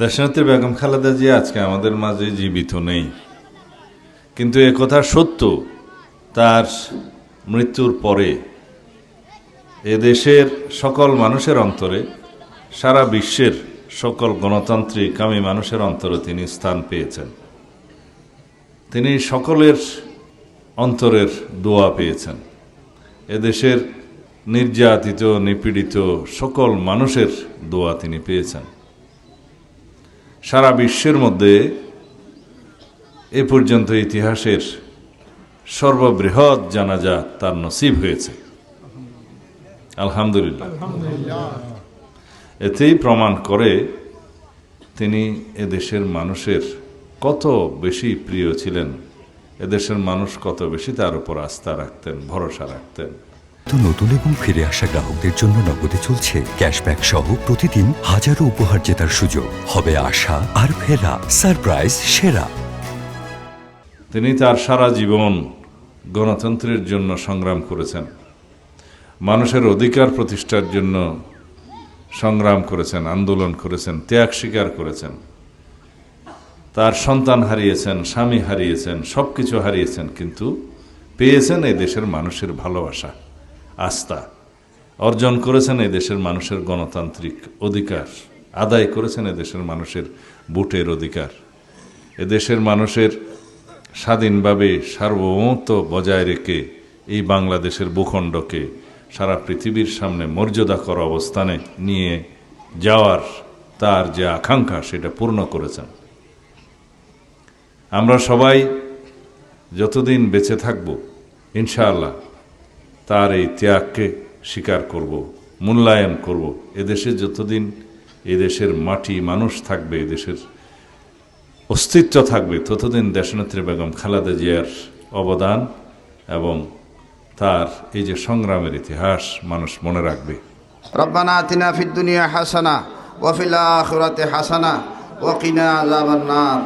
দেশনেত্রী বেগম খালেদা জিয়া আজকে আমাদের মাঝে জীবিত নেই, কিন্তু একথা সত্য, তার মৃত্যুর পরে এদেশের সকল মানুষের অন্তরে, সারা বিশ্বের সকল গণতান্ত্রিক আমি মানুষের অন্তরে তিনি স্থান পেয়েছেন। তিনি সকলের অন্তরের দোয়া পেয়েছেন। এদেশের নির্যাতিত নিপীড়িত সকল মানুষের দোয়া তিনি পেয়েছেন। সারা বিশ্বের মধ্যে এ পর্যন্ত ইতিহাসের সর্ববৃহৎ জানাজা তার নসিব হয়েছে, আলহামদুলিল্লাহ। এতেই প্রমাণ করে তিনি এদেশের মানুষের কত বেশি প্রিয় ছিলেন, এদেশের মানুষ কত বেশি তার উপর আস্থা রাখতেন, ভরসা রাখতেন। তো নতুন এবং ফিরে আসা গ্রাহকদের জন্য নগদে চলছে ক্যাশব্যাক সহ প্রতিদিন হাজারো উপহার জেতার সুযোগ। হবে আশা আর ফেরা, সারপ্রাইজ সেরা। তিনি তার সারা জীবন গণতন্ত্রের জন্য সংগ্রাম করেছেন, মানুষের অধিকার প্রতিষ্ঠার জন্য সংগ্রাম করেছেন, আন্দোলন করেছেন, ত্যাগ স্বীকার করেছেন। তার সন্তান হারিয়েছেন, স্বামী হারিয়েছেন, সবকিছু হারিয়েছেন, কিন্তু পেয়েছেন এই দেশের মানুষের ভালোবাসা, আস্থা অর্জন করেছেন। এই দেশের মানুষের গণতান্ত্রিক অধিকার আদায় করেছেন, এদেশের মানুষের ভোটের অধিকার, এদেশের মানুষের স্বাধীনভাবে সার্বভৌমত্ব বজায় রেখে এই বাংলাদেশের ভূখণ্ডকে সারা পৃথিবীর সামনে মর্যাদাকর অবস্থানে নিয়ে যাওয়ার তার যে আকাঙ্ক্ষা সেটা পূর্ণ করেছেন। আমরা সবাই যতদিন বেঁচে থাকব ইনশাআল্লাহ তার এই ত্যাগকে স্বীকার করব, মূল্যায়ন করব। এদেশে যতদিন এদেশের মাটি মানুষ থাকবে, এদেশের অস্তিত্ব থাকবে, ততদিন দেশনেত্রী বেগম খালেদা জিয়ার অবদান এবং তার এই যে সংগ্রামের ইতিহাস মানুষ মনে রাখবে। রব্বানা আতিনা ফিদ দুনিয়া হাসানা ওয়া ফিল আখিরাতি হাসানা ওয়া কিনা আযাবান নার।